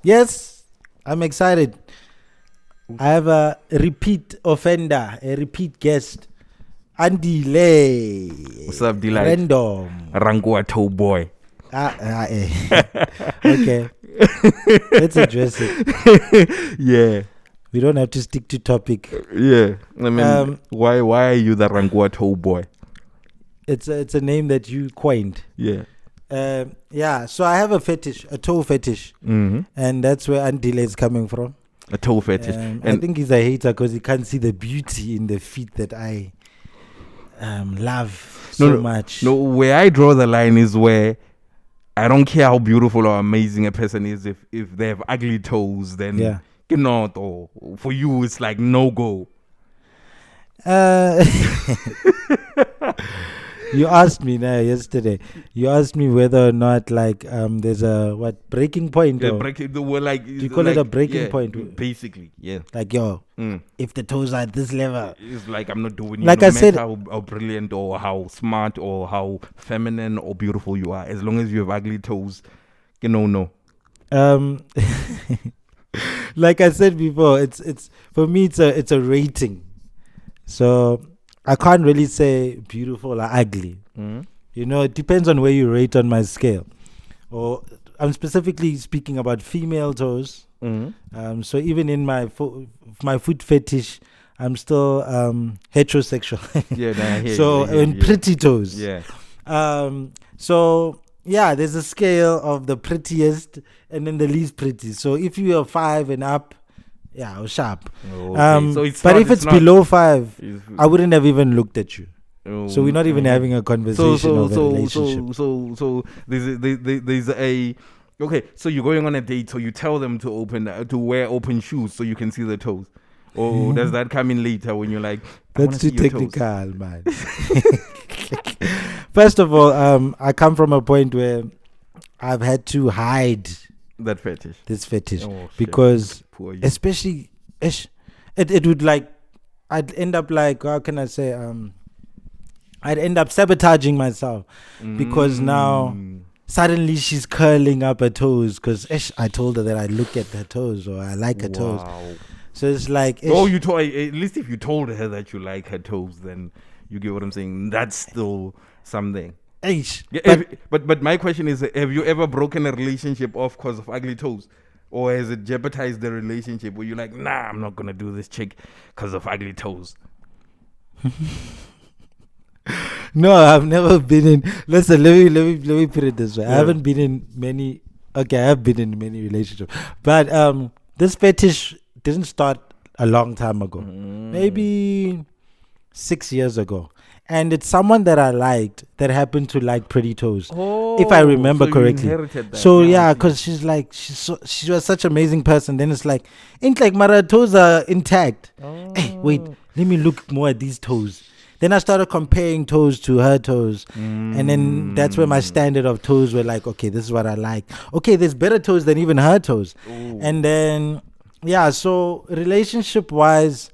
Yes, I'm excited. I have a repeat offender, a repeat guest. Andile. What's up, Delite? Randomm. Rangua toe boy. Okay. Let's address it. Yeah. We don't have to stick to topic. Yeah. I mean, why are you the Rangua toe boy? It's a name that you coined. Yeah. So I have a fetish, a toe fetish. Mm-hmm. And that's where Andile is coming from. A toe fetish. I think he's a hater because he can't see the beauty in the feet that I love so much. No, where I draw the line is where I don't care how beautiful or amazing a person is. If they have ugly toes, then you know, for you it's like no go. You asked me yesterday. You asked me whether or not there's a breaking point. Yeah, do you call it a breaking point? Basically, yeah. Like if the toes are at this level, it's like I'm not doing. Like no I said, how brilliant or how smart or how feminine or beautiful you are, as long as you have ugly toes, no. Like I said before, it's for me. It's a rating. So I can't really say beautiful or ugly. Mm-hmm. It depends on where you rate on my scale. Or I'm specifically speaking about female toes. Mm-hmm. So even in my foot fetish, I'm still heterosexual. Pretty toes. Yeah. There's a scale of the prettiest and then the least pretty. So if you are 5 and up, sharp. Okay. So if it's below 5, I wouldn't have even looked at you. So we're not even having a conversation of a relationship. So there's a okay. So you're going on a date, so you tell them to wear open shoes so you can see the toes. Or does that come in later when you're like, that's too technical, man. First of all, I come from a point where I've had to hide this fetish because especially it would I'd end up how can I say I'd end up sabotaging myself because now suddenly she's curling up her toes because I told her that I look at her toes or I like her toes. So it's like you told, at least if you told her that you like her toes, then you get what I'm saying. That's still something. But my question is, have you ever broken a relationship off because of ugly toes? Or has it jeopardized the relationship where you're like, nah, I'm not going to do this chick because of ugly toes? No, I've never been in. Listen, let me put it this way. I haven't been in many. Okay, I have been in many relationships. But this fetish didn't start a long time ago. Maybe 6 years ago. And it's someone that I liked that happened to like pretty toes, if I remember correctly. So because she was such an amazing person. Then it's like, ain't like Mara toes are intact. Hey, wait, let me look more at these toes. Then I started comparing toes to her toes, and then that's where my standard of toes were like, okay, this is what I like. Okay, there's better toes than even her toes. Ooh. And then so relationship wise,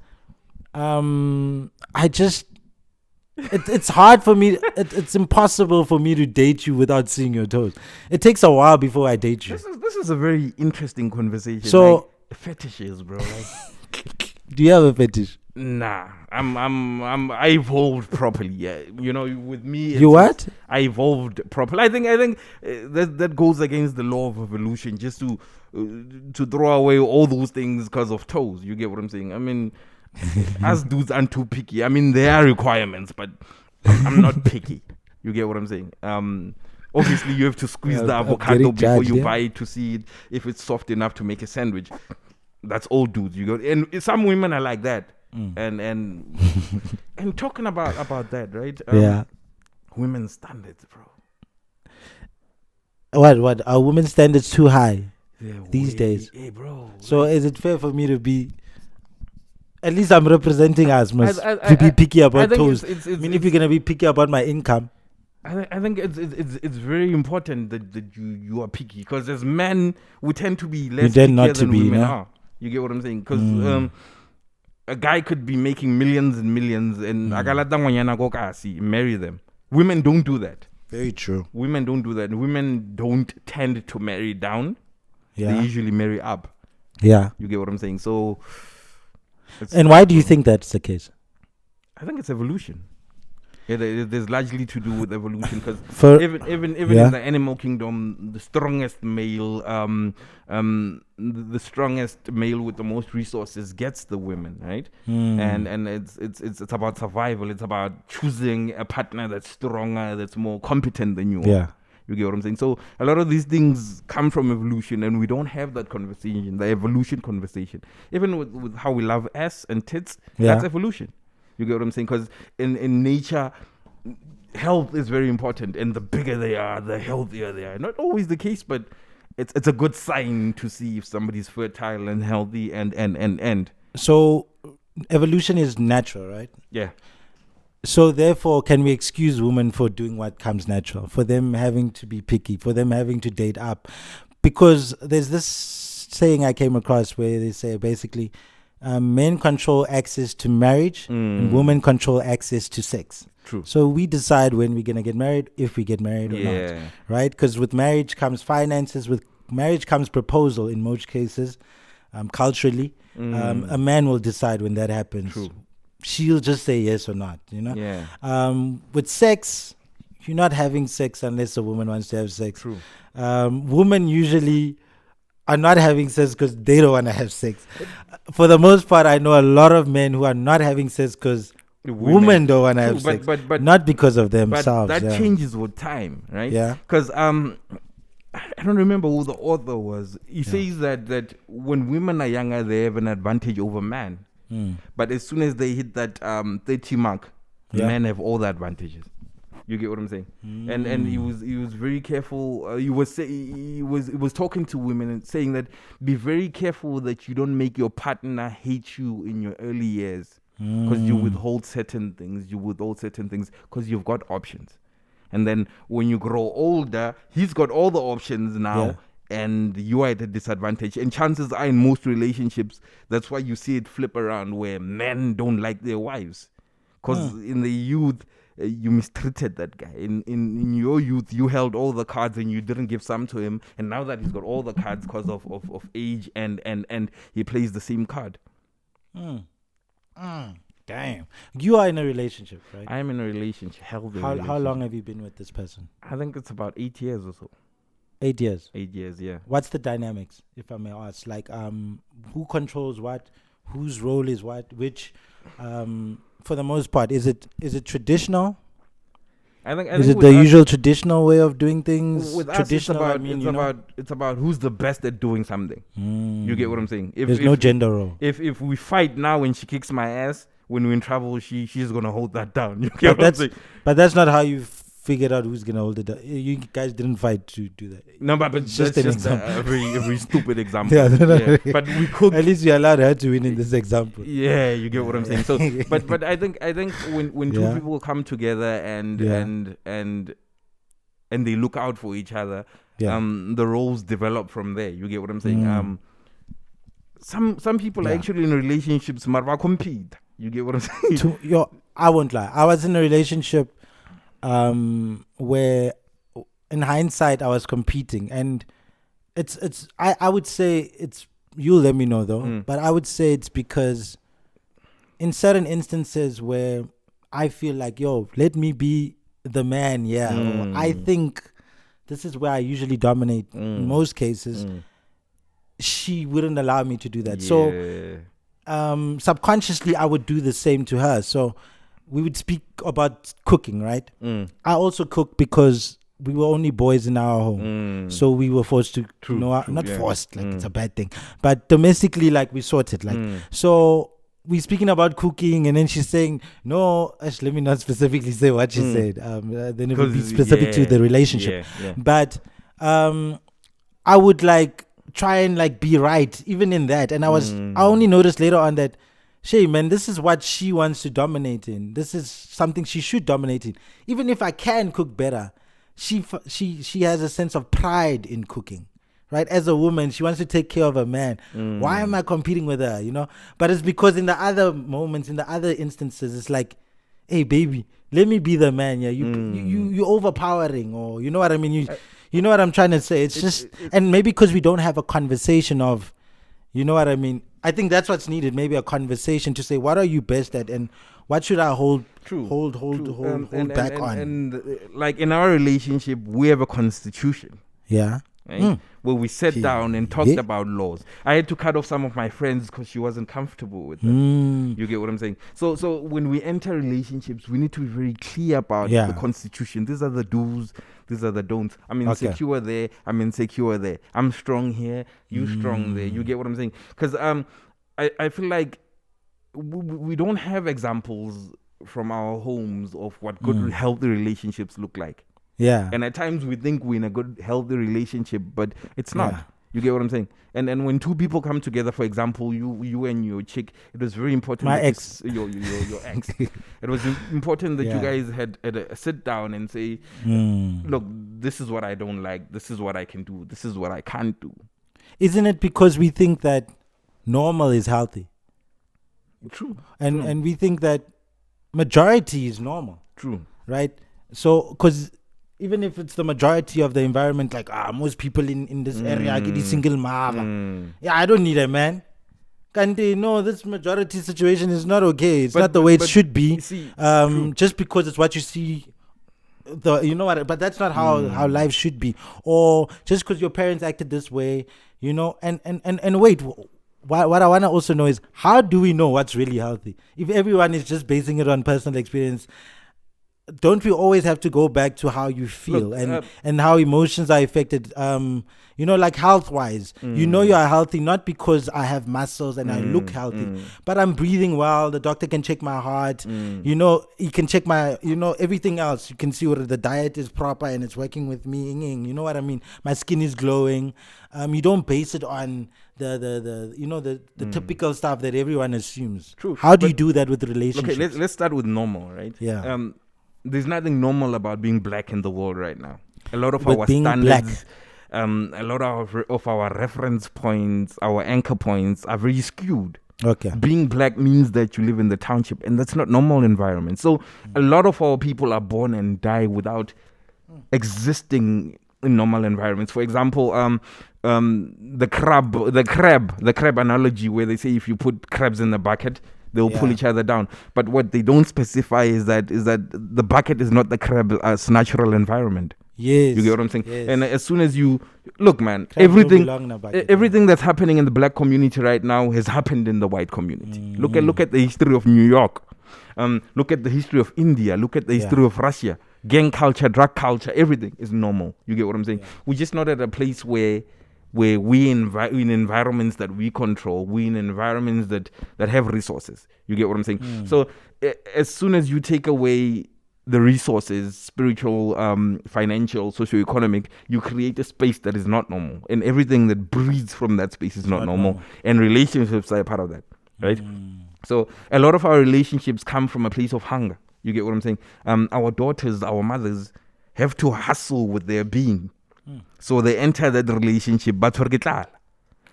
it's hard for me. It's impossible for me to date you without seeing your toes. It takes a while before I date you. This is a very interesting conversation. So fetishes, bro. Do you have a fetish? Nah, I evolved properly. Yeah, with me. You what? I evolved properly. I think that goes against the law of evolution. Just to throw away all those things because of toes. You get what I'm saying? I mean. Us dudes aren't too picky. I mean, there are requirements, but I'm not picky. You get what I'm saying? Obviously, you have to squeeze the avocado before you buy it to see it if it's soft enough to make a sandwich. That's all dudes. And some women are like that. And talking about that, right? Women's standards, bro. What? Are women's standards too high these days? Hey, bro. So is it fair for me to be? At least I'm representing us, to be picky about toes. If you're gonna be picky about my income, I think it's very important that you are picky because as men we tend to be less picky than women are. You get what I'm saying? Because a guy could be making millions and millions and marry them. Women don't do that. Very true. Women don't do that. Women don't tend to marry down. Yeah. they usually marry up. Yeah. You get what I'm saying? So, And why do you think that's the case? I think it's evolution. Yeah, there's largely to do with evolution because For even yeah. in the animal kingdom, the strongest male, the strongest male with the most resources gets the women, right? And it's about survival. It's about choosing a partner that's stronger, that's more competent than you. Yeah. You get what I'm saying? So a lot of these things come from evolution, and we don't have that conversation, the evolution conversation. Even with how we love ass and tits, that's evolution. You get what I'm saying? Because in nature, health is very important, and the bigger they are, the healthier they are. Not always the case, but it's a good sign to see if somebody's fertile and healthy and. So evolution is natural, right? Yeah. So therefore, can we excuse women for doing what comes natural, for them having to be picky, for them having to date up? Because there's this saying I came across where they say basically, men control access to marriage and women control access to sex. True. So we decide when we're going to get married, if we get married or not, right? Because with marriage comes finances, with marriage comes proposal in most cases, culturally. A man will decide when that happens. True. She'll just say yes or not, you know? Yeah. With sex, you're not having sex unless a woman wants to have sex. True. Women usually are not having sex because they don't want to have sex. For the most part, I know a lot of men who are not having sex because women don't want to have sex, but not because of themselves. But that changes with time, right? Yeah. Because I don't remember who the author was. He says that when women are younger, they have an advantage over man. But as soon as they hit that 30 mark, men have all the advantages. You get what I'm saying? And he was very careful. He was talking to women and saying that be very careful that you don't make your partner hate you in your early years, because you withhold certain things. Because you've got options. And then when you grow older, he's got all the options now. And you are at a disadvantage. And chances are in most relationships, that's why you see it flip around where men don't like their wives. Because in the youth, you mistreated that guy. In your youth, you held all the cards and you didn't give some to him. And now that he's got all the cards because of age and he plays the same card. Damn. You are in a relationship, right? I am in a relationship. How long have you been with this person? I think it's about 8 years or so. 8 years. 8 years, yeah. What's the dynamics, if I may ask? Like, who controls what? Whose role is what? Which, for the most part, is it traditional? I think is it the usual traditional way of doing things? With traditional, us, it's about who's the best at doing something. You get what I'm saying? There's no gender role. If we fight now and she kicks my ass, when we're in trouble, she's gonna hold that down. You get what I'm saying? But that's not how you figured out who's gonna hold it down. You guys didn't fight to do that. No, but that's just a very stupid example. But we could. At least you allowed her to win in this example. Yeah, you get what I'm saying. So, but I think when two people come together and they look out for each other, the roles develop from there. You get what I'm saying? Some people are actually in relationships, marva compete. You get what I'm saying? I won't lie. I was in a relationship where in hindsight I was competing, and I would say it's, you'll let me know though, but I would say it's because in certain instances where I feel like, let me be the man, or I think this is where I usually dominate in most cases, she wouldn't allow me to do that. So subconsciously I would do the same to her. So we would speak about cooking, right? I also cook because we were only boys in our home. So we were forced to, forced, like it's a bad thing, but domestically, like we sorted, like, so we're speaking about cooking, and then she's saying, no, actually, let me not specifically say what she said. Then it would be specific to the relationship. But I would like try and like be right, even in that. And I only noticed later on that, Shay, man, this is what she wants to dominate in. This is something she should dominate in. Even if I can cook better, she has a sense of pride in cooking, right? As a woman, she wants to take care of a man. Why am I competing with her, But it's because in the other moments, in the other instances, it's like, hey, baby, let me be the man. Yeah, you overpowering, or you know what I mean? You know what I'm trying to say? It's just, and maybe because we don't have a conversation of, you know what I mean? I think that's what's needed. Maybe a conversation to say, what are you best at, and what should I hold back on? And like in our relationship, we have a constitution. Yeah. Right? Where we sat down and talked about laws. I had to cut off some of my friends because she wasn't comfortable with them. You get what I'm saying? So when we enter relationships, we need to be very clear about the constitution. These are the do's, these are the don'ts. I'm insecure there, I'm insecure there. I'm strong here, you strong there. You get what I'm saying? Because I feel like we don't have examples from our homes of what good healthy relationships look like. Yeah. And at times we think we're in a good, healthy relationship, but it's not. Yeah. You get what I'm saying? And when two people come together, for example, you and your chick, it was very important. My ex. Your ex. It was important that you guys had a sit down and say, look, this is what I don't like. This is what I can do. This is what I can't do. Isn't it because we think that normal is healthy? True. And we think that majority is normal. True. Right? So, because even if it's the majority of the environment, like most people in this area get a single mother. Yeah, I don't need a man. Kante, no, this majority situation is not okay. It's not the way it should be. See, just because it's what you see. You know what? But that's not how life should be. Or just because your parents acted this way, you know. And wait, what I want to also know is, how do we know what's really healthy? If everyone is just basing it on personal experience, don't we always have to go back to how you feel and how emotions are affected? You know, like health wise, you know, you are healthy not because I have muscles and I look healthy, but I'm breathing well. The doctor can check my heart. You know, he can check my, you know, everything else. You can see whether the diet is proper and it's working with me. You know what I mean? My skin is glowing. You don't base it on the you know, the typical stuff that everyone assumes. True. How do you do that with relationships? Okay, let's start with normal, right? Yeah. There's nothing normal about being black in the world right now. A lot of our standards, a lot of our reference points, our anchor points are very skewed. Okay. Being black means that you live in the township, and that's not normal environment. So a lot of our people are born and die without existing in normal environments. For example, the crab analogy, where they say if you put crabs in the bucket, they'll pull each other down. But what they don't specify is that the bucket is not the crab's natural environment. Yes. You get what I'm saying? Yes. And as soon as you look, man, Crabs everything that's happening in the black community right now has happened in the white community. Look at the history of New York. Look at the history of India. Look at the history of Russia. Gang culture, drug culture, everything is normal. You get what I'm saying? We're just not at a place where we in environments that we control, we in environments that have resources. You get what I'm saying? So as soon as you take away the resources, spiritual, financial, socioeconomic, you create a space that is not normal, and everything that breeds from that space is not normal. And relationships are a part of that, right? So a lot of our relationships come from a place of hunger. You get what I'm saying? Our daughters, our mothers have to hustle with their being. So they enter that relationship, but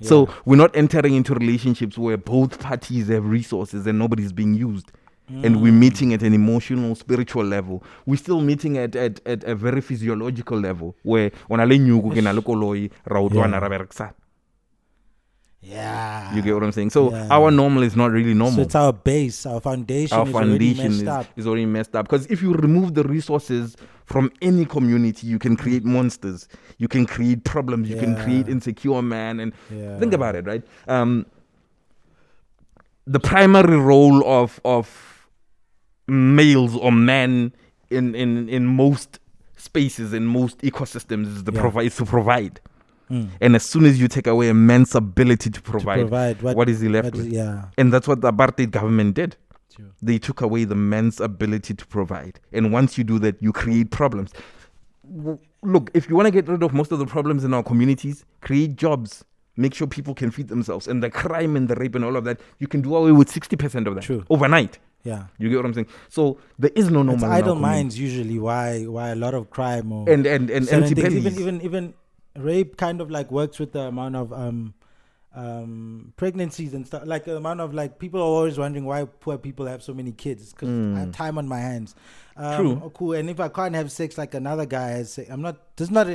so we're not entering into relationships where both parties have resources and nobody's being used. And we're meeting at an emotional, spiritual level. We're still meeting at a very physiological level where you get what I'm saying? So our normal is not really normal. So it's our base, our foundation is already messed up. Because if you remove the resources from any community, you can create monsters. You can create problems. You can create insecure man. And think about it, right? The primary role of males or men in most spaces, in most ecosystems, is to provide. And as soon as you take away a man's ability to provide, what is he left with? And that's what the apartheid government did. Sure. They took away the man's ability to provide. And once you do that, you create problems. Look, if you want to get rid of most of the problems in our communities, create jobs. Make sure people can feed themselves. And the crime and the rape and all of that, you can do away with 60% of that overnight. Yeah, you get what I'm saying. So there is no normal. It's idle minds usually why a lot of crime or and empty bellies. Even rape kind of like works with the amount of pregnancies and stuff. Like the amount of like people are always wondering why poor people have so many kids because I have time on my hands. True. Cool. And if I can't have sex like another guy has, I'm not. This is not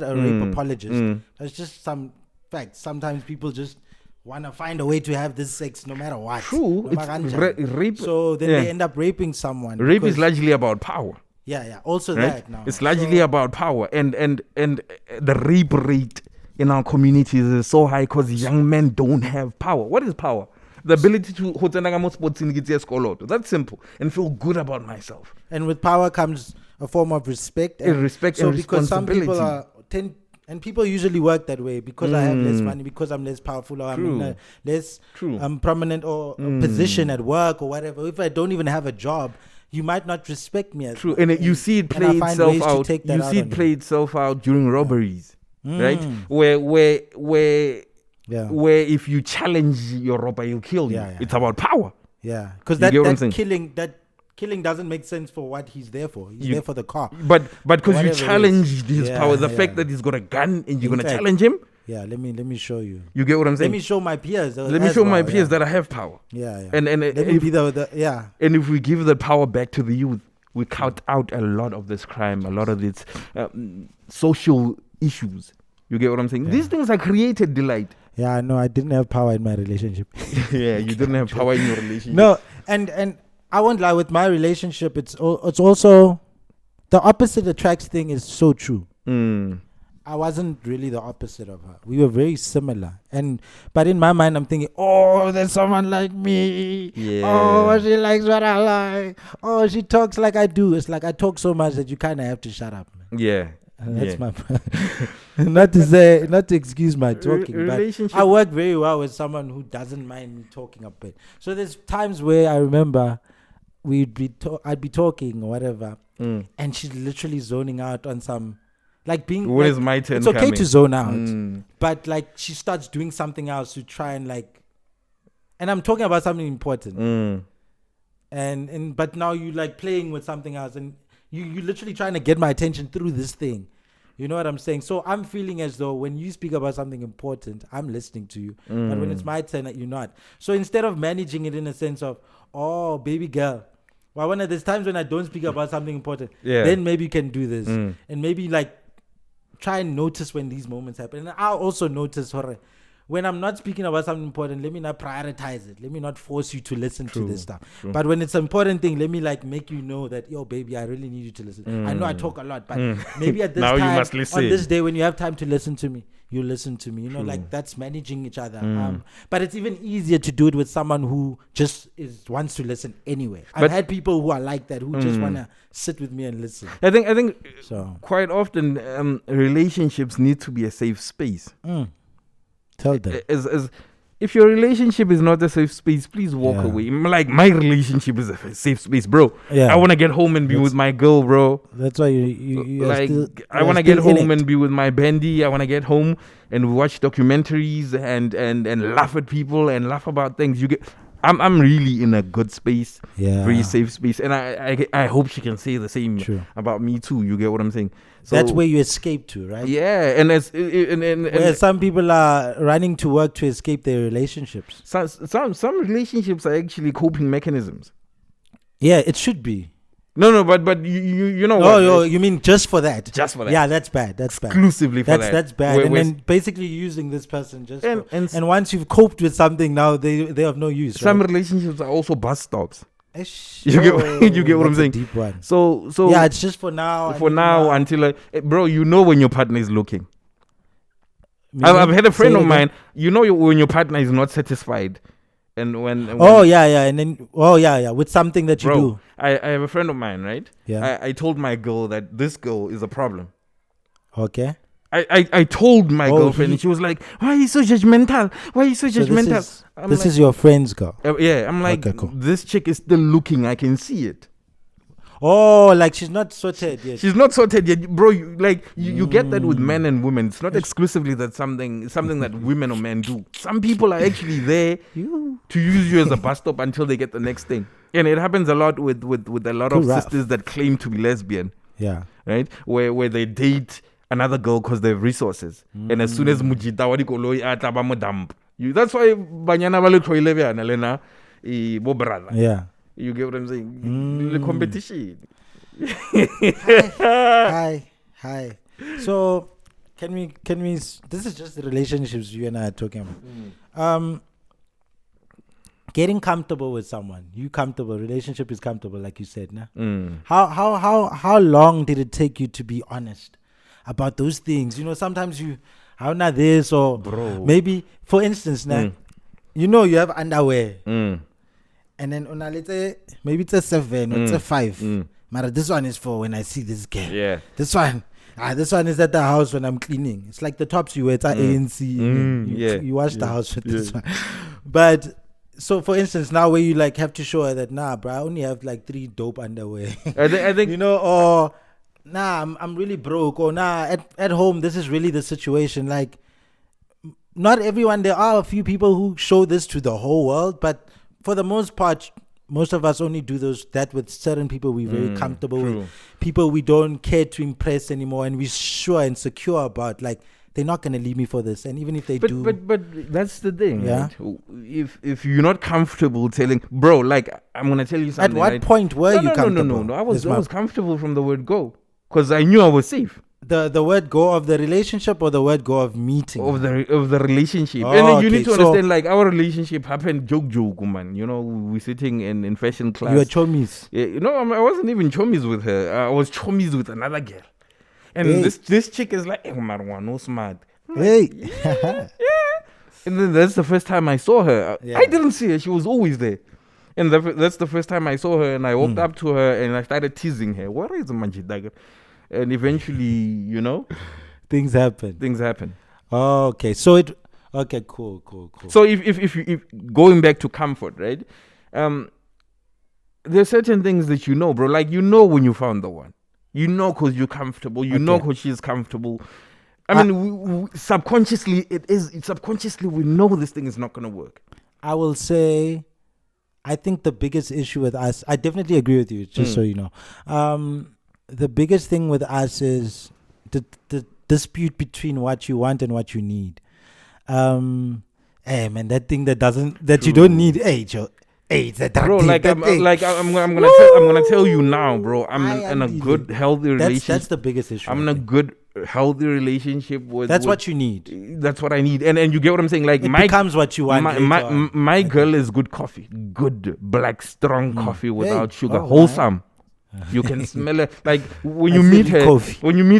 a rape apologist. That's just some facts. Sometimes people just want to find a way to have this sex no matter what. True. No It's matter rape. so then they end up raping someone. Rape is largely about power. Yeah. Also right? that now. It's largely about power, and the rape rate in our communities is so high because young men don't have power. What is power? The ability to that's simple and feel good about myself. And with power comes a form of respect. And respect and because some responsibility. people and people usually work that way because I have less money, because I'm less powerful, or I'm in a less prominent or position at work or whatever. If I don't even have a job, you might not respect me as true. And you see it play itself out. You see it play itself out during robberies, right? Where if you challenge your robber, he'll kill you. It's about power. Yeah, because that killing doesn't make sense for what he's there for. He's there for the car. But because you challenged his power, the fact that he's got a gun and you're gonna challenge him. Yeah, let me show you. You get what I'm saying? Let me show my peers. Let me show my peers that I have power. Yeah. And let me be the. And if we give the power back to the youth, we cut out a lot of this crime, a lot of this social issues. You get what I'm saying? Yeah. These things are created, Delite. Yeah, no, I didn't have power in my relationship. Yeah, you didn't have power in your relationship. No, and I won't lie, with my relationship, it's also the opposite attracts thing is so true. I wasn't really the opposite of her. We were very similar. But in my mind, I'm thinking, oh, there's someone like me. Yeah. Oh, she likes what I like. Oh, she talks like I do. It's like I talk so much that you kind of have to shut up, man. Yeah. That's my not to excuse my talking, but I work very well with someone who doesn't mind me talking a bit. So there's times where I remember I'd be talking or whatever, and she's literally zoning out on some, like being. When is my turn? It's okay to zone out, but like she starts doing something else to try and like, and I'm talking about something important, but now you like playing with something else and. You literally trying to get my attention through this thing. You know what I'm saying? So I'm feeling as though when you speak about something important, I'm listening to you. But when it's my turn, you're not. So instead of managing it in a sense of, oh, baby girl. Well, there's times when I don't speak about something important. Then maybe you can do this. And maybe like try and notice when these moments happen. And I'll also notice when I'm not speaking about something important, let me not prioritize it. Let me not force you to listen to this stuff. But when it's an important thing, let me like make you know that, yo, baby, I really need you to listen. I know I talk a lot, but maybe at this now time, you must listen. On this day when you have time to listen to me, you listen to me. You know, like that's managing each other. But it's even easier to do it with someone who just wants to listen anyway. I've had people who are like that, who just want to sit with me and listen. I think so. Quite often relationships need to be a safe space. Tell them. As if your relationship is not a safe space, please walk away. Like my relationship is a safe space, bro. I want to get home and be with my girl, bro. That's why you like I want to get home and be with my bandy. I want to get home and watch documentaries and laugh at people and laugh about things. I'm really in a good space, very safe space, and I hope she can say the same about me too. You get what I'm saying? So that's where you escape to, right? Yeah, and some people are running to work to escape their relationships. Some relationships are actually coping mechanisms. Yeah, it should be. No, but you know what? Oh, you mean just for that? Just for that. Yeah, that's bad. That's bad. Exclusively for that. That's bad. And then basically using this person just and once you've coped with something, now they have no use. Some relationships are also bus stops. You get what I'm saying? Deep one. So yeah, it's just for now. For now until bro, you know when your partner is looking. I've had a friend of mine. You know when your partner is not satisfied. And when and then with something that you do. I have a friend of mine, right? Yeah. I told my girl that this girl is a problem. Okay. I told my girlfriend and she was like, why are you so judgmental? Why are you so judgmental? This is your friend's girl. I'm like, okay, cool. This chick is still looking. I can see it. Oh, like she's not sorted yet. She's not sorted yet, bro. You get that with men and women. It's not exclusively that something that women or men do. Some people are actually there to use you as a bus stop until they get the next thing. And it happens a lot with a lot of sisters that claim to be lesbian. Yeah. Right? Where they date another girl because they have resources. And as soon as mujita wadi koloi atabamo dump. That's why banyana ba le tloile bjana lena bo brother. Yeah. You get what I'm saying? The competition. Hi. So can we this is just the relationships you and I are talking about. Getting comfortable with someone. You comfortable, relationship is comfortable, like you said, nah? How long did it take you to be honest about those things? You know, sometimes how not this, or bro, maybe for instance, nah, you know you have underwear. And then maybe it's a 7 or it's a 5. But this one is for when I see this girl. Yeah. This one is at the house when I'm cleaning. It's like the tops you wear. It's at ANC. You wash the house with this one. But so, for instance, now where you like have to show her that bro, I only have like 3 dope underwear. I think you know, or I'm really broke, or at home this is really the situation. Like, not everyone. There are a few people who show this to the whole world, but for the most part, most of us only do that with certain people we're very comfortable with, people we don't care to impress anymore, and we're sure and secure about, like, they're not going to leave me for this. And even if they do. But that's the thing, right? If you're not comfortable telling, bro, like, I'm going to tell you something. At what point were you comfortable? No. I was comfortable from the word go, because I knew I was safe. The word go of the relationship, or the word go of meeting? Of the relationship. And then you need to understand, like, our relationship happened joke, man. You know, we're sitting in fashion class. You were chomies. Yeah, I wasn't even chomies with her. I was chomies with another girl. And this chick is like, Marwan, no smart. Hey. Yeah. And then that's the first time I saw her. I didn't see her. She was always there. And that's the first time I saw her. And I walked up to her and I started teasing her. Where is Manjidaga? And eventually, you know, things happen. Oh, okay. So okay, cool. So if going back to comfort, right? There's certain things that you know, bro. Like, you know when you found the one. You know because you're comfortable. You know because she's comfortable. I mean, subconsciously we know this thing is not going to work. I will say, I think the biggest issue with us, I definitely agree with you, just so you know. The biggest thing with us is the dispute between what you want and what you need. Hey man, that thing that you don't need, Joe. Hey, it's bro, like I'm gonna tell you now, bro. I'm in a good, healthy relationship. That's the biggest issue. I'm in a good, healthy relationship with. That's what you need. That's what I need, and you get what I'm saying. Like, it becomes what you want. My girl is good coffee, good black strong coffee without sugar, wholesome. You can smell it. Like when you meet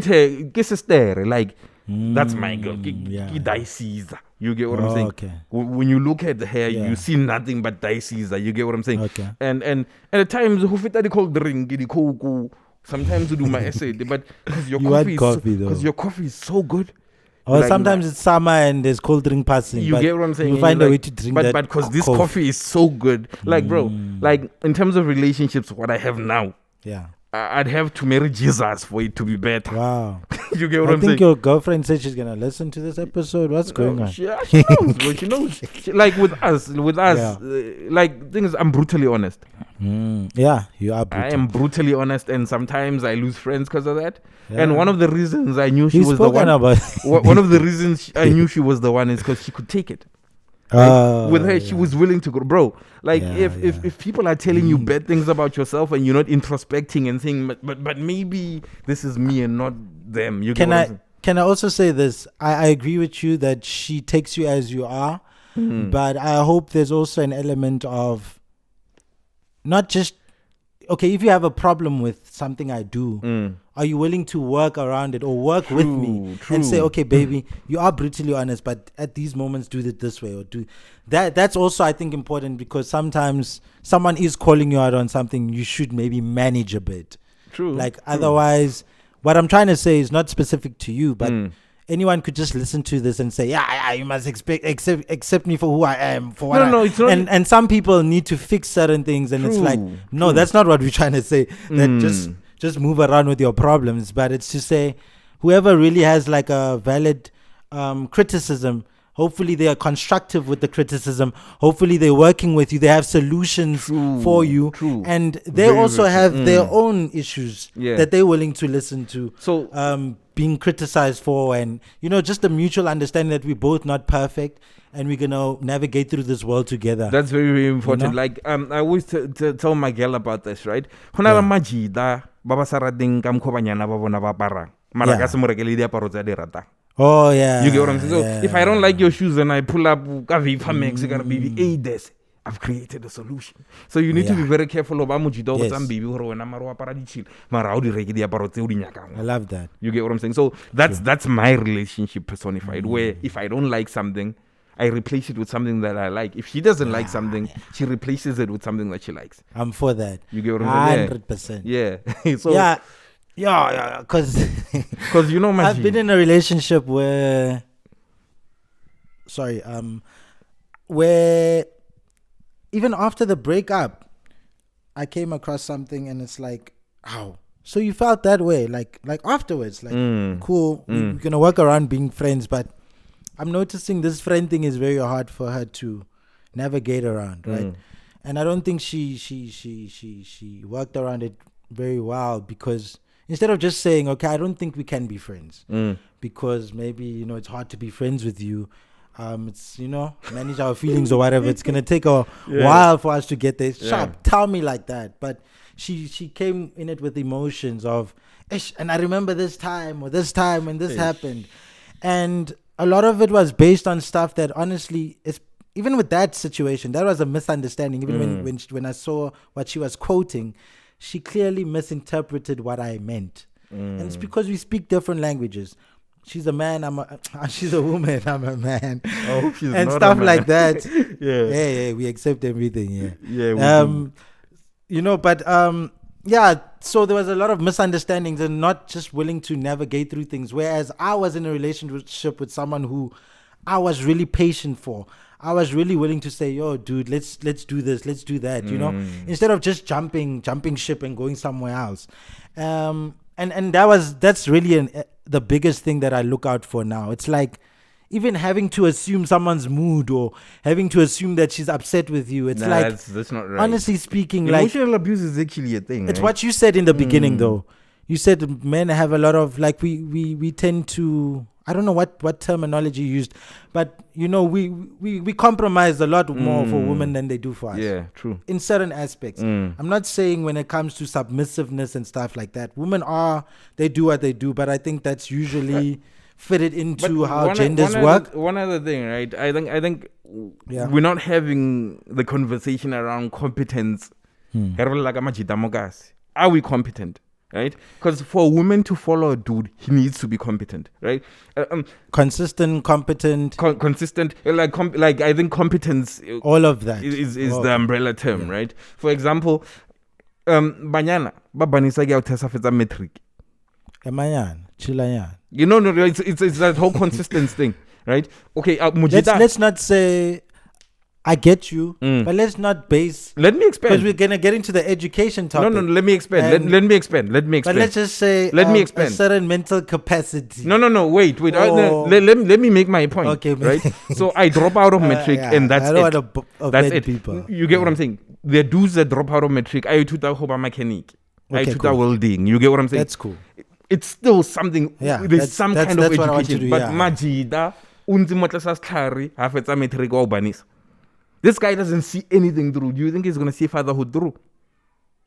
her, kiss a stare. Like, that's my girl. You get what I'm saying? Okay. When you look at her, you see nothing but dices. You get what I'm saying? Okay. And at times, who fit the cold drink, the cocoa. Sometimes you do my essay, but because your coffee is so good. Or like, sometimes it's summer and there's cold drink passing. You get what I'm saying? You find a way to drink that. But because this coffee is so good, like, bro, like in terms of relationships, what I have now, I'd have to marry Jesus for it to be better. Wow. You get what I'm saying? I think your girlfriend said she's going to listen to this episode. What's going on? She knows, bro. She knows. Like with us, like, thing is, I'm brutally honest. Yeah, you are brutal. I am brutally honest, and sometimes I lose friends because of that. Yeah. And one of the reasons I knew she was the one. One of the reasons I knew she was the one is because she could take it. With her, she was willing to go, bro. Like, if people are telling you bad things about yourself and you're not introspecting and saying, but maybe this is me and not them. Can I also say this? I agree with you that she takes you as you are, but I hope there's also an element of not just, okay, if you have a problem with something I do, are you willing to work around it or work with me and say, okay, baby, you are brutally honest, but at these moments do it this way or do that. That's also, I think, important, because sometimes someone is calling you out on something you should maybe manage a bit. Otherwise, what I'm trying to say is not specific to you, but anyone could just listen to this and say, you must accept me for who I am, for what it's not. And some people need to fix certain things, and it's like, no, that's not what we're trying to say. That just move around with your problems, but it's to say, whoever really has like a valid criticism, hopefully they are constructive with the criticism. Hopefully they're working with you. They have solutions for you, and they also have their own issues that they're willing to listen to. So being criticized for, and just a mutual understanding that we're both not perfect and we're gonna navigate through this world together. That's very, very important. Like I always tell my girl about this, right? Hona majida baba sarading kam khobanyana ba bona ba parang mara ka se mo rekele diaparo tsa di ratang. Oh yeah. You get what I'm saying? So if I don't like your shoes and I pull up ka Vipa Max ka baby this, I've created a solution. So you need to be very careful about mujida go tsam baby gore wena mara wa para di chill mara o di reke diaparo tse o di nyakang. I love that. You get what I'm saying? So that's my relationship personified, where if I don't like something, I replace it with something that I like. If she doesn't like something, she replaces it with something that she likes. I'm for that. You get what I'm saying? 100%. Yeah. So yeah, because I've been in a relationship where even after the breakup, I came across something and it's like, ow. So you felt that way, like afterwards, like cool, we're gonna work around being friends, but I'm noticing this friend thing is very hard for her to navigate around, right? And I don't think she worked around it very well, because instead of just saying, okay, I don't think we can be friends because maybe, it's hard to be friends with you. It's, manage our feelings or whatever. It's going to take a while for us to get there. Sharp, tell me like that. But she came in it with emotions of, and I remember this time when this happened. And a lot of it was based on stuff that honestly, even with that situation, that was a misunderstanding. Even when I saw what she was quoting, she clearly misinterpreted what I meant. And it's because we speak different languages. She's a man, she's a woman, I'm a man. Oh, she's and not stuff a man. like that. Yeah, we accept everything. So there was a lot of misunderstandings and not just willing to navigate through things. Whereas I was in a relationship with someone who I was really patient for. I was really willing to say, yo, dude, let's do this, let's do that, instead of just jumping ship and going somewhere else. And that's really the biggest thing that I look out for now. It's like even having to assume someone's mood or having to assume that she's upset with you. It's that's not right. Honestly speaking, emotional abuse is actually a thing. It's what you said in the beginning, though. You said men have a lot of we tend to. I don't know what terminology you used, but we compromise a lot more for women than they do for us. Yeah, true. In certain aspects. I'm not saying when it comes to submissiveness and stuff like that. Women they do what they do, but I think that's usually fitted into how genders work. One other thing, right? I think we're not having the conversation around competence. Are we competent? Right, because for a woman to follow a dude, he needs to be competent, right? Consistent, competent, consistent. Like I think competence. All of that is the umbrella term, right? For example, banyana babanisa ke utesa fetsa matric. Emayan, chilayan. No, it's that whole consistency thing, right? Okay, let's not say. I get you, but let's not base. Let me expand. Because we're gonna get into the education topic. No. Let me expand. Let me expand. But let's just say. Let me expand. A certain mental capacity. No. Wait. Let me make my point. Okay, right. So I drop out of metric, and that's I don't want to that's it. People. You get what I'm saying? There are dudes that drop out of metric. I took that hoba mechanic. I took that welding. You get what I'm saying? That's cool. It's still something. There's some kind of education. But majida unzi motlasas klari hafetsa metric wa ubanis. This guy doesn't see anything through. Do you think he's going to see fatherhood through?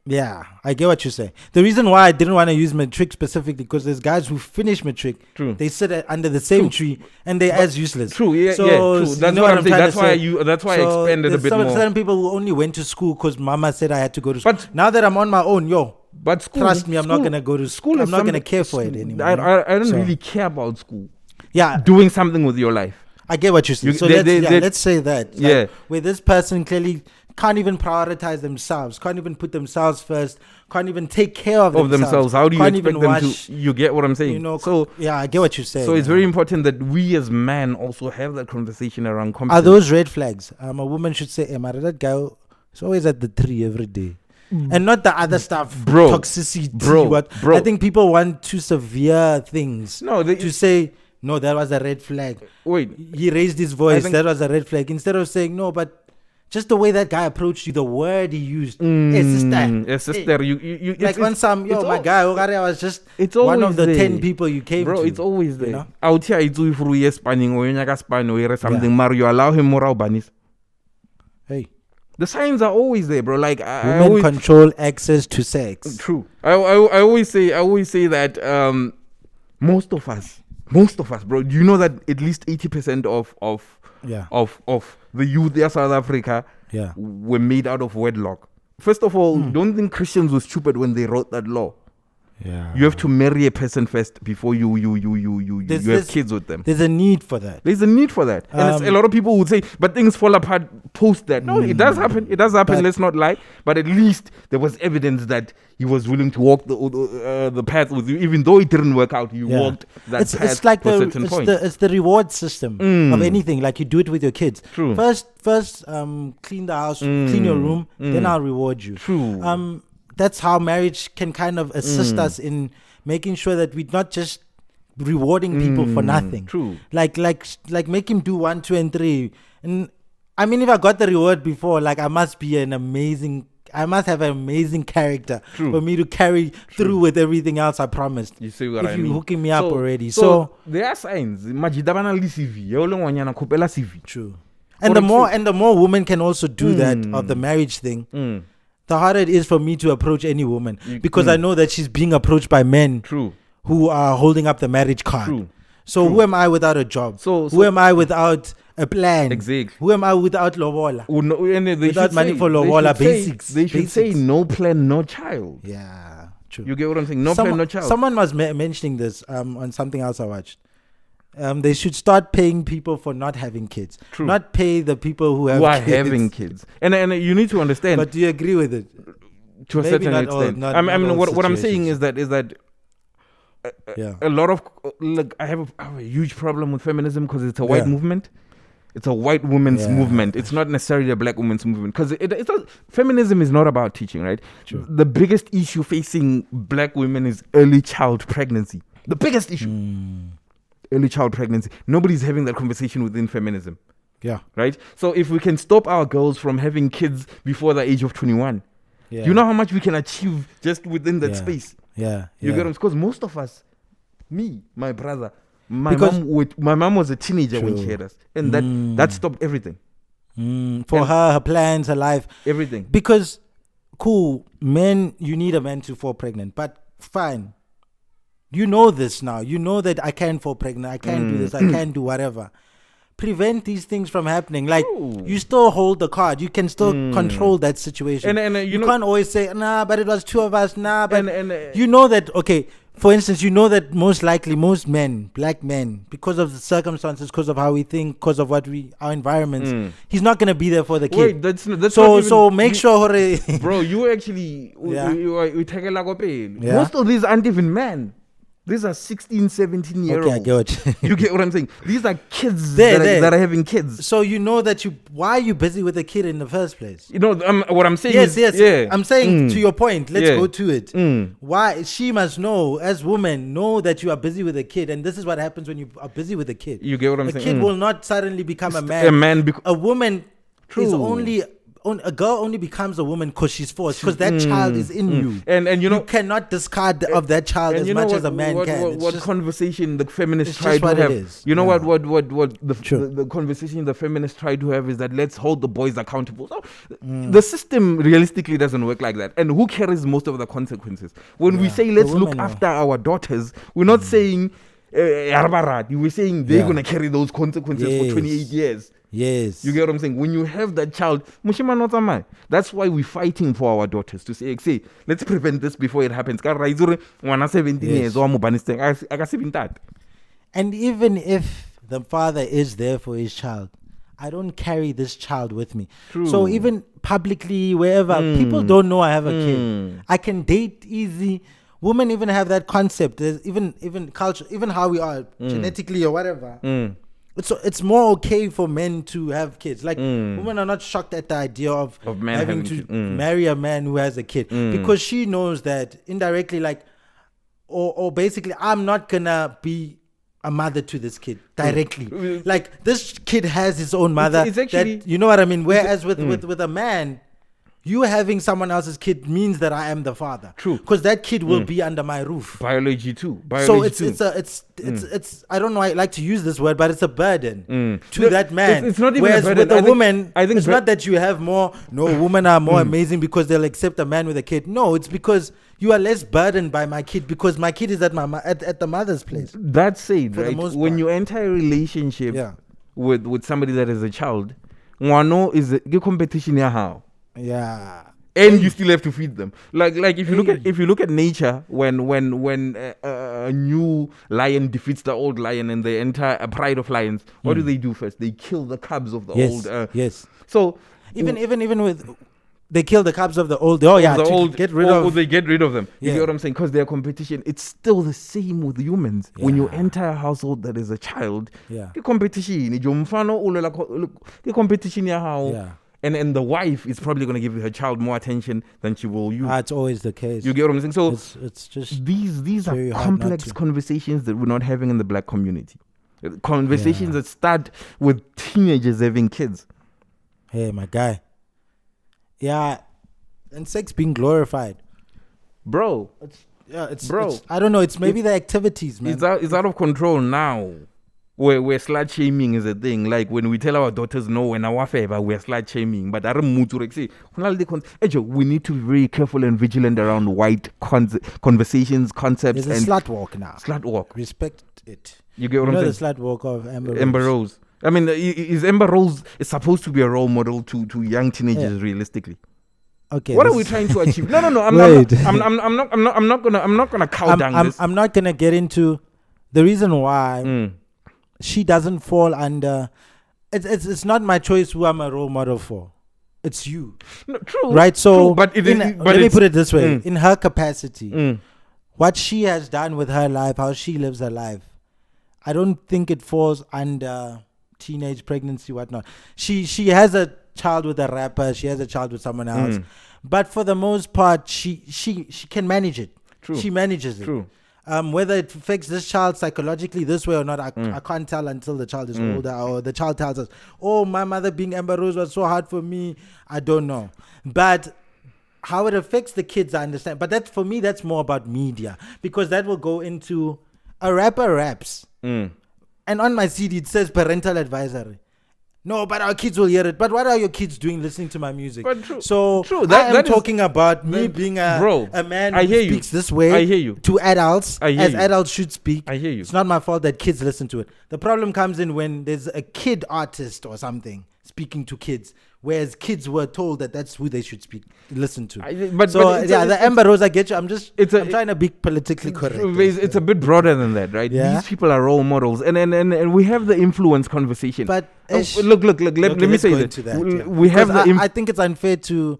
Yeah, I get what you say. The reason why I didn't want to use matric specifically, because there's guys who finish matric. True. They sit under the same tree and they're as useless. True, yeah, true. That's what I'm saying. That's why I expanded a bit more. Certain people who only went to school because mama said I had to go to school. But now that I'm on my own, but school, trust me, I'm not going to go to school. I'm not going to care for it anymore. I don't really care about school. Yeah. Doing something with your life. I get what you're saying. So let's say that. Where this person clearly can't even prioritize themselves, can't even put themselves first, can't even take care of themselves. How do you expect them to? You get what I'm saying? I get what you're saying. So it's very important that we as men also have that conversation around competence. Are those red flags? A woman should say, that guy is always at the tree every day. And not the other stuff, toxicity. Bro. I think people want too severe things to say, no, that was a red flag. Wait. He raised his voice. That was a red flag. Instead of saying, no, but Just the way that guy approached you, the word he used. Hey, sister. Yes, sister. You Like on some, my guy, I was just it's one of the there. 10 people you came to. Bro, it's always there. You know? Out here, it's through yes, spanning or something. Mario, allow him more banis. Hey. The signs are always there, bro. Like women always control access to sex. True. I always say that most of us, bro. Do you know that at least 80% of the youth in South Africa were made out of wedlock? First of all, don't think Christians were stupid when they wrote that law. Yeah. You have to marry a person first before you have kids with them. There's a need for that. And a lot of people would say, but things fall apart post that. No, it does happen. Let's not lie. But at least there was evidence that he was willing to walk the path with you, even though it didn't work out. You walked that path. It's like it's the reward system of anything. Like you do it with your kids. True. First, clean the house, clean your room, then I'll reward you. True. That's how marriage can kind of assist us in making sure that we're not just rewarding people for nothing. True. Like make him do 1, 2, and 3. And I mean, if I got the reward before, like I must have an amazing character for me to carry through with everything else I promised. You see what I mean? If you're hooking me up already. So there are signs. True. And the more women can also do that of the marriage thing. The harder it is for me to approach any woman because I know that she's being approached by men who are holding up the marriage card. So who am I without a job? Who am I without a plan? Exactly. Who am I without lobola? Without money for lobola, basics. They should say no plan, no child. Yeah, true. You get what I'm saying? No plan, no child. Someone was mentioning this on something else I watched. They should start paying people for not having kids. True. Not pay the people who are having kids. And you need to understand. But do you agree with it? To a certain extent. What I'm saying is that a lot of I have a huge problem with feminism because it's a white movement. It's a white woman's movement. It's not necessarily a black woman's movement because feminism is not about teaching, right? True. The biggest issue facing black women is early child pregnancy. The biggest issue. Early child pregnancy. Nobody's having that conversation within feminism. Yeah. Right? So if we can stop our girls from having kids before the age of 21, you know how much we can achieve just within that space? Yeah. You get them? Because most of us, me, my brother, my mom was a teenager when she had us. And that stopped everything. For her plans, her life. Everything. Because, men, you need a man to fall pregnant. But fine. You know this now. You know that I can fall pregnant. I can do this. I can do whatever. Prevent these things from happening. Like, you still hold the card. You can still control that situation. And you can't always say, nah, but it was 2 of us. Nah, but you know that, okay, for instance, you know that most likely most men, black men, because of the circumstances, because of how we think, because of our environments, he's not going to be there for the kid. Wait, that's so make sure. Bro, you actually, you take a most of these aren't even men. These are 16, 17-year-olds. Okay, I get what you get what I'm saying. These are kids that are having kids. So you know that why are you busy with a kid in the first place? You know what I'm saying. Yes. Yeah. I'm saying to your point. Let's go to it. Why she must know as women know that you are busy with a kid, and this is what happens when you are busy with a kid. You get what I'm saying. A kid will not suddenly become a man. A woman is only. A girl only becomes a woman because she's forced, because that child is in you, and you cannot discard of that child as much as a man can. What conversation the feminists try to have? You know what the conversation the feminists try to have is that let's hold the boys accountable. So the system realistically doesn't work like that, and who carries most of the consequences? When we say let's look after our daughters, we're not saying we're saying they're gonna carry those consequences for 28 years. Yes. You get what I'm saying? When you have that child, that's why we're fighting for our daughters to say, let's prevent this before it happens. 17 years. And even if the father is there for his child, I don't carry this child with me. True. So even publicly, wherever, people don't know I have a kid. I can date easy. Women even have that concept. There's even culture, even how we are genetically or whatever. It's more okay for men to have kids. Like women are not shocked at the idea of having to marry a man who has a kid because she knows that indirectly, like, or basically, I'm not gonna be a mother to this kid directly. Like this kid has his own mother. It's actually, that, you know what I mean? Whereas with a man, you having someone else's kid means that I am the father. True. Because that kid will be under my roof. Biology too. So it's I don't know, I like to use this word, but it's a burden to that man. It's not even Whereas a burden. with a woman, I think it's not that you have more. No, women are more amazing because they'll accept a man with a kid. No, it's because you are less burdened by my kid because my kid is at at the mother's place. That's it, For the right? most When part. you enter a relationship Yeah. with somebody that is a child, ngwano is a competition ya how. Yeah. And you still have to feed them. Like if you look at nature, when a new lion defeats the old lion and they enter a pride of lions, what do they do first? They kill the cubs of the old. Yes. So even with they kill the cubs of the old. Oh yeah, the to old, get rid or of. they get rid of them. You Yeah. get what I'm saying? Because they're competition. It's still the same with humans. When you Yeah. enter a household that is a child, Yeah. the competition. The competition ya how. Yeah. And the wife is probably going to give her child more attention than she will you. It's always the case. You get what I'm saying? So it's just these are very hard not complex to. conversations that we're not having in the black community. Conversations that start with teenagers having kids. hey my guy. Yeah, and sex being glorified. Bro, Bro. It's I don't know. It's maybe the activities, man. it's out of control now. Where slut shaming is a thing. Like when we tell our daughters no, when our favor, we're slut shaming. But I don't we need to be very careful and vigilant around white conversations, concepts, There's a and slut walk now. slut walk. Respect it. You get what You know I'm the saying? slut walk of Amber Rose. Amber Rose. I mean, is Amber Rose is supposed to be a role model to young teenagers realistically? Okay. What are we trying to achieve? No. I'm not gonna cow down this. I'm not gonna get into the reason why she doesn't fall under. It's not my choice who I'm a role model for. It's you, No, true, right? So, true, but let me put it this way: in her capacity, what she has done with her life, how she lives her life, I don't think it falls under teenage pregnancy, whatnot. She has a child with a rapper. She has a child with someone else, but for the most part, she can manage it. True. She manages it. True. Whether it affects this child psychologically this way or not, I can't tell until the child is older or the child tells us, oh, my mother being Amber Rose was so hard for me. I don't know. But how it affects the kids, I understand. But for me, that's more about media because that will go into a rapper raps. And on my CD, it says parental advisory. No, but our kids will hear it. But what are your kids doing listening to my music? But true. So True. I am talking about me being a man I who hear you. speaks this way I hear you. to adults I hear as you. adults should speak. I hear you. It's not my fault that kids listen to it. The problem comes in when there's a kid artist or something speaking to kids, whereas kids were told that that's who they should listen to. The Amber Rose, I get you. I'm trying to be politically correct. It's a bit broader than that, right? Yeah. These people are role models, and we have the influence conversation. But look. Let me let's say go that into that, we have Because the. I think it's unfair to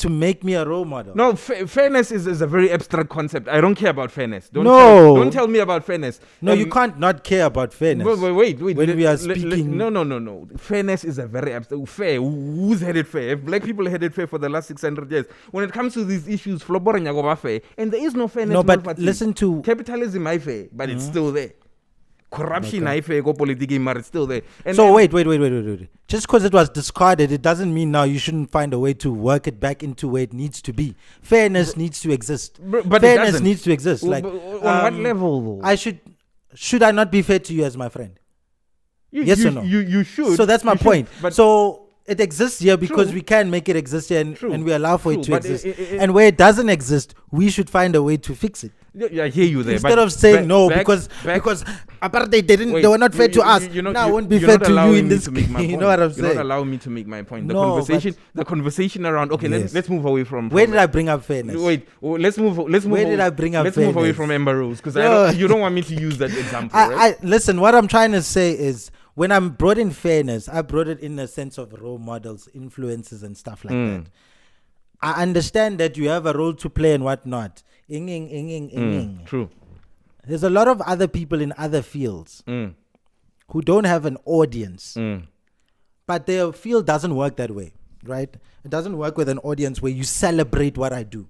make me a role model. No, fairness is a very abstract concept. I don't care about fairness. Don't tell me about fairness. No, you can't not care about fairness. Wait. When we are speaking, No. Fairness is a very abstract. Fair. Who's headed fair? If black people headed fair for the last 600 years. When it comes to these issues, flobora go fair, and there is no fairness. No, but listen to capitalism. I fair, but it's still there. Corruption, I fair, go politics, but it's still there. Wait. Just because it was discarded, it doesn't mean now you shouldn't find a way to work it back into where it needs to be. Fairness needs to exist. But fairness needs to exist. Like, on what level, though? Should I not be fair to you as my friend? Yes or no? You should. So that's my point. But so it exists here because True. we can make it exist here and we allow for it to But exist. And where it doesn't exist, we should find a way to fix it. I hear you there. Instead but of saying back- because apartheid Wait, they were not fair to us. you're not- Now I won't be you're fair not to you allowing in me this. to make my You point. know what I'm You're saying? not allowing me to make my point. No, The conversation around. Okay, Yes. let's move away from. Where did I bring up fairness? Wait. Let's move. Where did I bring up Let's move away fairness? from Amber Rose because No. you don't want me to use that example. Right? I listen. What I'm trying to say is, when I'm brought in fairness, I brought it in a sense of role models, influences, and stuff like that. I understand that you have a role to play and whatnot. True. There's a lot of other people in other fields who don't have an audience, but their field doesn't work that way, right? It doesn't work with an audience where you celebrate what I do.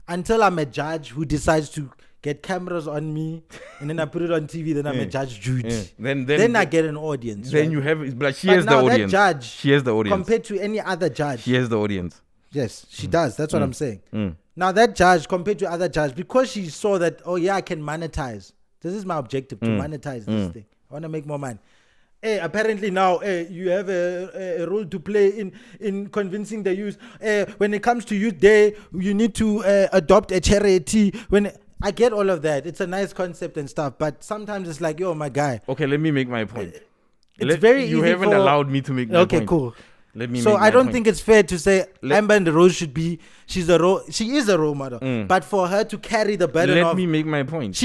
Until I'm a judge who decides to get cameras on me, and then I put it on TV. Then I'm a Judge Judy. Yeah. Then I get an audience. Then right? you have, but she But has the now audience. that judge, She has the audience. compared to any other judge. She has the audience. Yes, she does. That's what I'm saying. Mm. Now that judge, compared to other judges, because she saw that, oh yeah, I can monetize. This is my objective, to monetize this thing. I want to make more money. Hey, apparently now you have a role to play in convincing the youth. When it comes to Youth Day, you need to adopt a charity. When I get all of that, it's a nice concept and stuff. But sometimes it's like, yo, my guy. Okay, let me make my point. It's very You easy haven't allowed me to make my point. Okay, cool. Let me. So make I my don't point. think it's fair to say Amber and Rose should be. She is a role model. But for her to carry the burden Let of. me make my point.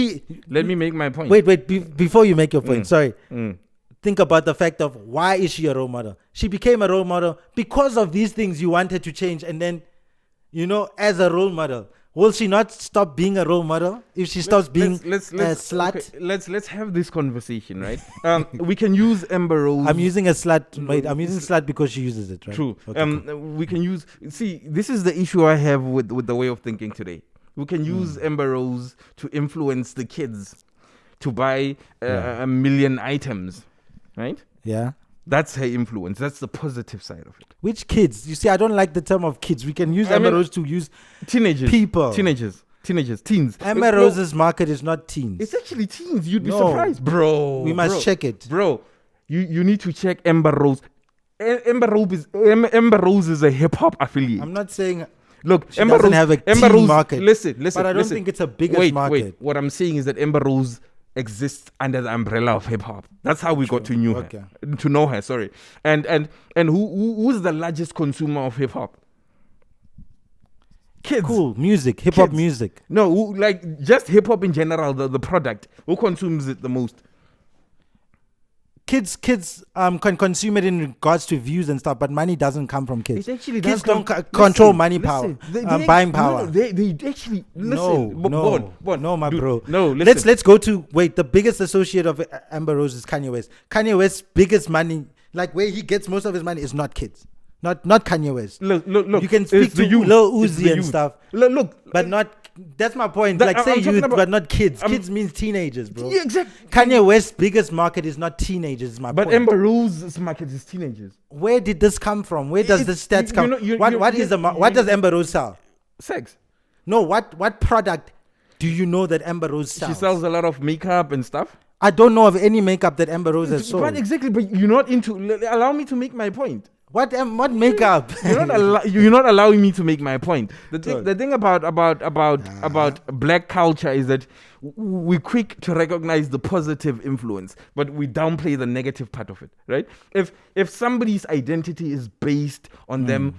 Let me make my point. Wait. Before you make your point, sorry. Mm. Think about the fact of why is she a role model? She became a role model because of these things you wanted to change, and then, as a role model, will she not stop being a role model if she stops being a slut? Okay, let's have this conversation, right? We can use Amber Rose. I'm using a slut. Wait, I'm using slut because she uses it, right? True. Okay, cool. We can use. See, this is the issue I have with the way of thinking today. We can use Amber Rose to influence the kids to buy a million items, right? Yeah. That's her influence. That's the positive side of it. Which kids? You see, I don't like the term of kids. We can use Amber Rose to use teenagers. people. Teenagers, teens. Amber Rose's market is not teens. It's actually teens. You'd be surprised, bro. We must check it, bro. You need to check Amber Rose. Amber Rose is a hip hop affiliate. I'm not saying. Look, she doesn't have a teen market. Listen. But I don't think it's a biggest market. Wait. What I'm saying is that Amber Rose exists under the umbrella of hip hop. That's how we got to know her. Sorry. And who's the largest consumer of hip hop? Kids. Cool. Music. Hip hop music. No, just hip hop in general, the product. Who consumes it the most? Kids can consume it in regards to views and stuff, but money doesn't come from kids. Kids don't control money power, buying power. They actually listen. No, my bro. No, listen. Let's go to the biggest associate of Amber Rose is Kanye West. Kanye West's biggest money, where he gets most of his money, is not kids. Not Kanye West. Look. You can speak to Lil Uzi and stuff. Look, but not. That's my point. Say youth, but not kids. Kids means teenagers, bro. Yeah, exactly. Kanye West's biggest market is not teenagers. Is my point. But Amber Rose's market is teenagers. Where did this come from? Where does the stats come? What does Amber Rose sell? Sex. No. What product do you know that Amber Rose sells? She sells a lot of makeup and stuff. I don't know of any makeup that Amber Rose has sold. But exactly. But you're not into. Allow me to make my point. What makeup? You're not allowing me to make my point. The thing about black culture is that we're quick to recognize the positive influence, but we downplay the negative part of it, right? If somebody's identity is based on them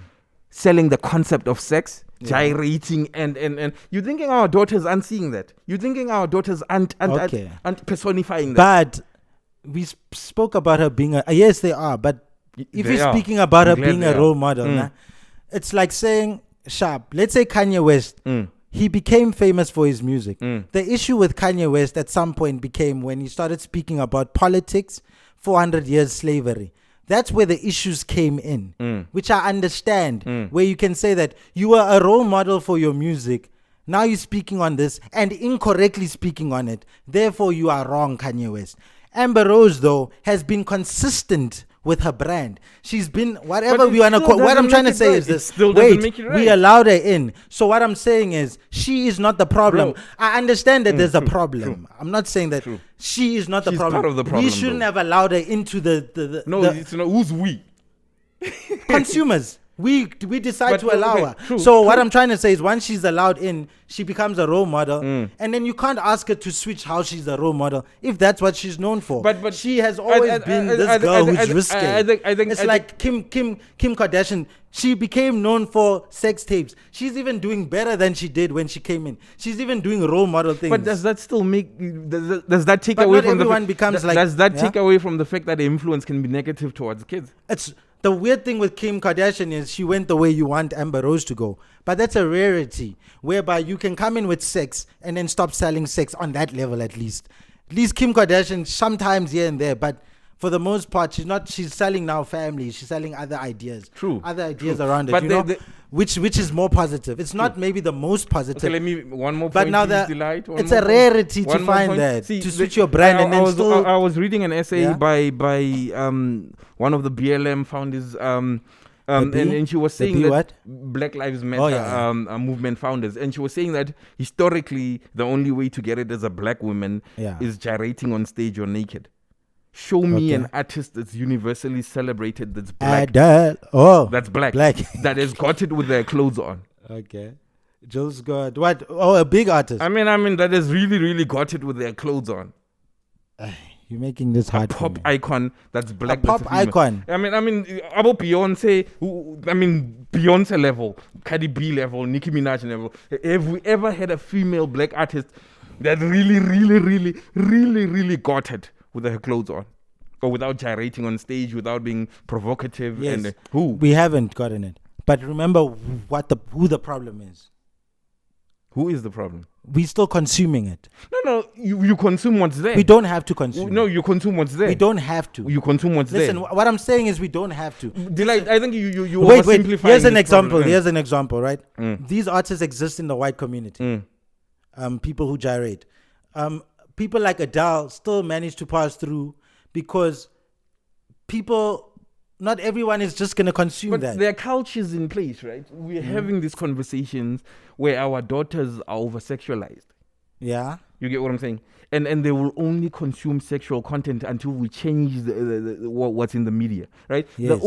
selling the concept of sex, gyrating, and you're thinking our daughters aren't seeing that. You're thinking our daughters aren't personifying that. But we spoke about her being yes, they are, but if you're speaking about her being a role model, it's like saying, let's say Kanye West, he became famous for his music. The issue with Kanye West at some point became when he started speaking about politics, 400 years slavery. That's where the issues came in, which I understand, where you can say that you were a role model for your music. Now you're speaking on this and incorrectly speaking on it. Therefore, you are wrong, Kanye West. Amber Rose, though, has been consistent with her brand. She's been whatever we want to call. What I'm trying to say is this. We allowed her in. So what I'm saying is she is not the problem. Bro. I understand that there's a problem. I'm not saying that she is not the problem. Part of the problem. We shouldn't have allowed her into the it's not. Who's we? Consumers. We decide to allow her. So what I'm trying to say is once she's allowed in, she becomes a role model. And then you can't ask her to switch how she's a role model if that's what she's known for. But she has always been this girl who's risky. It's like Kim Kardashian. She became known for sex tapes. She's even doing better than she did when she came in. She's even doing role model things. But does that still make... Does that take away from take away from the fact that the influence can be negative towards kids? The weird thing with Kim Kardashian is she went the way you want Amber Rose to go. But that's a rarity, whereby you can come in with sex and then stop selling sex on that level at least. At least Kim Kardashian sometimes here and there, but for the most part, she's selling now family. She's selling other ideas. Other ideas around it. But which is more positive. It's not maybe the most positive. Okay, let me one more point. But now please, Delite, it's a rarity to find that to switch your brand and then still. I was reading an essay by one of the BLM founders. And she was saying that Black Lives Matter movement founders, and she was saying that historically the only way to get it as a black woman is gyrating on stage or naked. Show me an artist that's universally celebrated that's black. That's black. That has got it with their clothes on. Okay. Jules got what? Oh, a big artist. I mean that has really, really got it with their clothes on. You're making this hard. A pop icon that's black. A pop icon. I mean, about Beyonce. Beyonce level, Cardi B level, Nicki Minaj level. Have we ever had a female black artist that really, really, really, really, really got it with her clothes on, or without gyrating on stage, without being provocative? Yes. And who? We haven't gotten it. But remember who the problem is. Who is the problem? We're still consuming it. No, you consume what's there. We don't have to consume. No, you consume what's there. We don't have to. You consume what's there. Listen, what I'm saying is we don't have to. Delite, I think you wait. oversimplifying Here's an example. problem. Here's an example, right? These artists exist in the white community. People who gyrate. People like Adele still manage to pass through because not everyone is just going to consume that. But there are cultures in place, right? We're having these conversations where our daughters are over-sexualized. Yeah. You get what I'm saying? And they will only consume sexual content until we change what's in the media, right? Yes.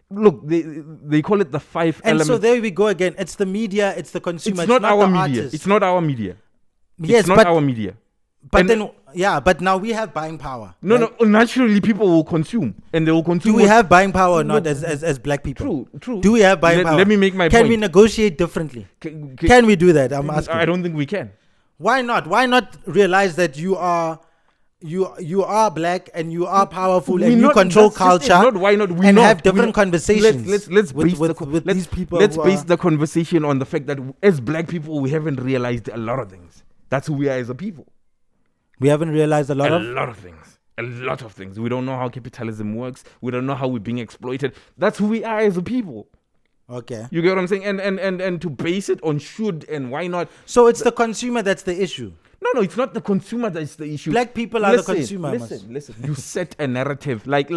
Look, they call it the 5 elements. And so there we go again. It's the media, it's the consumer. It's not our media. Artist. It's not our media. Yes, it's not our media. But but now we have buying power. No, naturally people will consume and they will consume. Do we have buying power or not as black people? True. Do we have buying power? Let me make my point. Can we negotiate differently? Can we do that? I'm asking. I don't think we can. Why not? Why not realize that you are black and you are powerful and you control culture? Why not? And have different conversations. Let's base these people. Let's base the conversation on the fact that as black people we haven't realized a lot of things. That's who we are as a people. We haven't realized a lot of things. A lot of things. We don't know how capitalism works. We don't know how we're being exploited. That's who we are as a people. Okay. You get what I'm saying? And to base it on should and why not. So it's the consumer that's the issue. No, it's not the consumer that's the issue. Black people are the consumer. Listen. You set a narrative like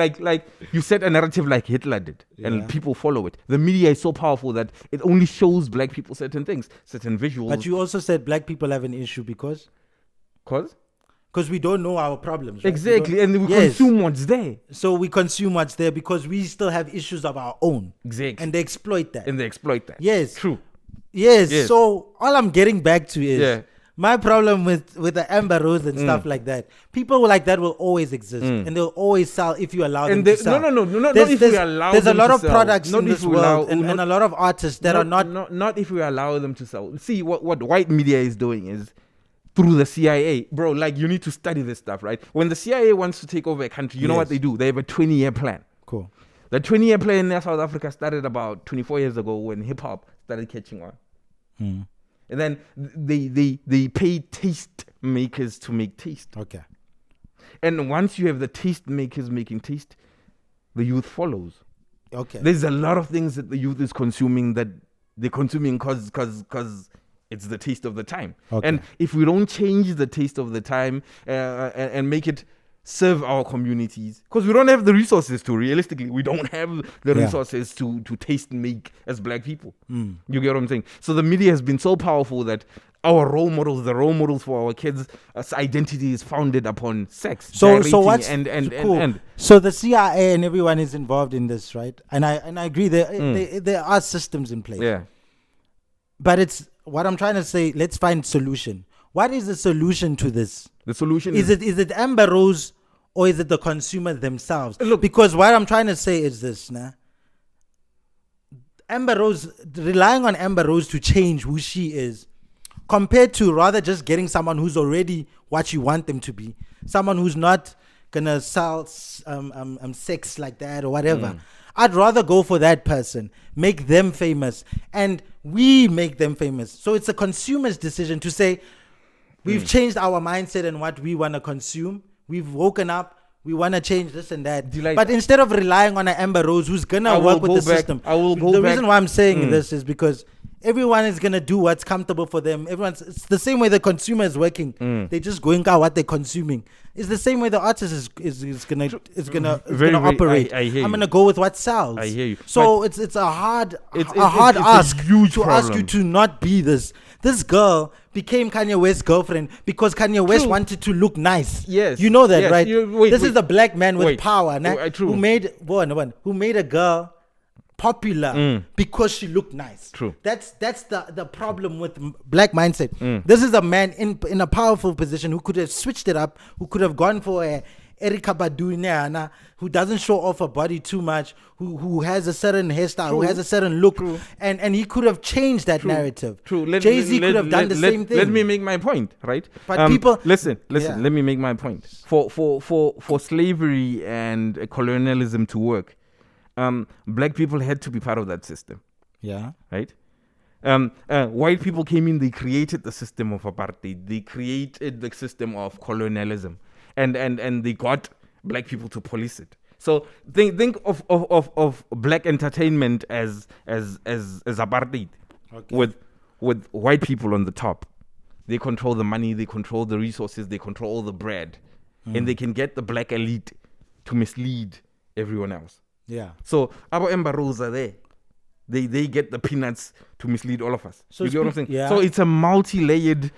you set a narrative like Hitler did, and people follow it. The media is so powerful that it only shows black people certain things, certain visuals. But you also said black people have an issue because we don't know our problems. Right? Exactly, and we consume what's there. So we consume what's there because we still have issues of our own. Exactly. And they exploit that. Yes. True. Yes. So all I'm getting back to is my problem with the Amber Rose and stuff like that. People like that will always exist and they'll always sell if you allow them to sell. No, not if we allow them to sell. There's a lot of products in this world and a lot of artists that are not... Not if we allow them to sell. See, what white media is doing is through the CIA. Bro, like you need to study this stuff, right? When the CIA wants to take over a country, you know what they do? They have a 20-year plan. Cool. The 20-year plan in South Africa started about 24 years ago when hip-hop started catching on. And then they pay taste makers to make taste. Okay. And once you have the taste makers making taste, the youth follows. Okay. There's a lot of things that the youth is consuming that they're consuming because it's the taste of the time. Okay. And if we don't change the taste of the time and make it serve our communities, because we don't have the resources to, realistically, we don't have the resources to taste and make as black people. You get what I'm saying? So the media has been so powerful that our role models, the role models for our kids' identity is founded upon sex. So what's cool. And so the CIA and everyone is involved in this, right? And I agree there are systems in place. Yeah. But it's what I'm trying to say. Let's find solution. What is the solution to this? The solution is it Amber Rose or is it the consumer themselves? Look, because what I'm trying to say is this, Amber Rose, relying on Amber Rose to change who she is, compared to rather just getting someone who's already what you want them to be, someone who's not gonna sell sex like that or whatever. I'd rather go for that person, make them famous, and we make them famous. So it's a consumer's decision to say, we've changed our mindset and what we want to consume. We've woken up. we want to change this and that. Delite. But instead of relying on an Amber Rose who's going to work with the system. The reason why I'm saying this is because everyone is going to do what's comfortable for them. It's the same way the consumer is working. They're just going out what they're consuming. It's the same way the artist is gonna operate. I hear you. I'm gonna go with what sells. I hear you. So it's a hard ask to ask you to not be this. This girl became Kanye West's girlfriend because Kanye West wanted to look nice. Yes. You know that, yes. right? This is a black man with power, who made a girl popular because she looked nice. True. That's the problem with black mindset. This is a man in a powerful position who could have switched it up, who could have gone for a Erika Badu, who doesn't show off her body too much, who has a certain hairstyle, who has a certain look, and he could have changed that narrative. True. Jay-Z could have done the same thing. Let me make my point, right? But people listen. Yeah. Let me make my point. For slavery and colonialism to work, black people had to be part of that system. Yeah. Right. White people came in. They created the system of apartheid. They created the system of colonialism. And they got black people to police it. So think of black entertainment as apartheid, with white people on the top. They control the money, they control the resources, they control the bread, and they can get the black elite to mislead everyone else. Yeah. So our embargoes are there. They get the peanuts to mislead all of us. So you get what I'm saying? Yeah. So it's a multi-layered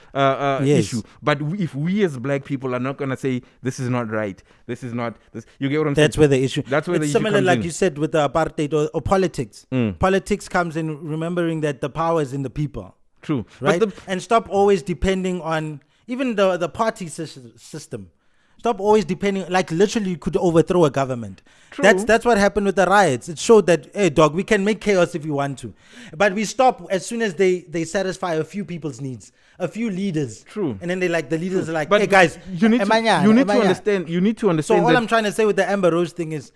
issue. But if we as black people are not going to say, this is not right, this is not this, you get what I'm saying? That's where the issue. That's where it's the issue similar, comes like in. you said, with the apartheid or politics. Politics comes in remembering that the power is in the people. True. Right? And stop always depending on even the party system. Stop always depending, like literally you could overthrow a government. True. That's what happened with the riots. It showed that, hey dog, we can make chaos if we want to. But we stop as soon as they satisfy a few people's needs, a few leaders. True. And then the leaders are like, but hey guys, you need to understand. So all I'm trying to say with the Amber Rose thing is,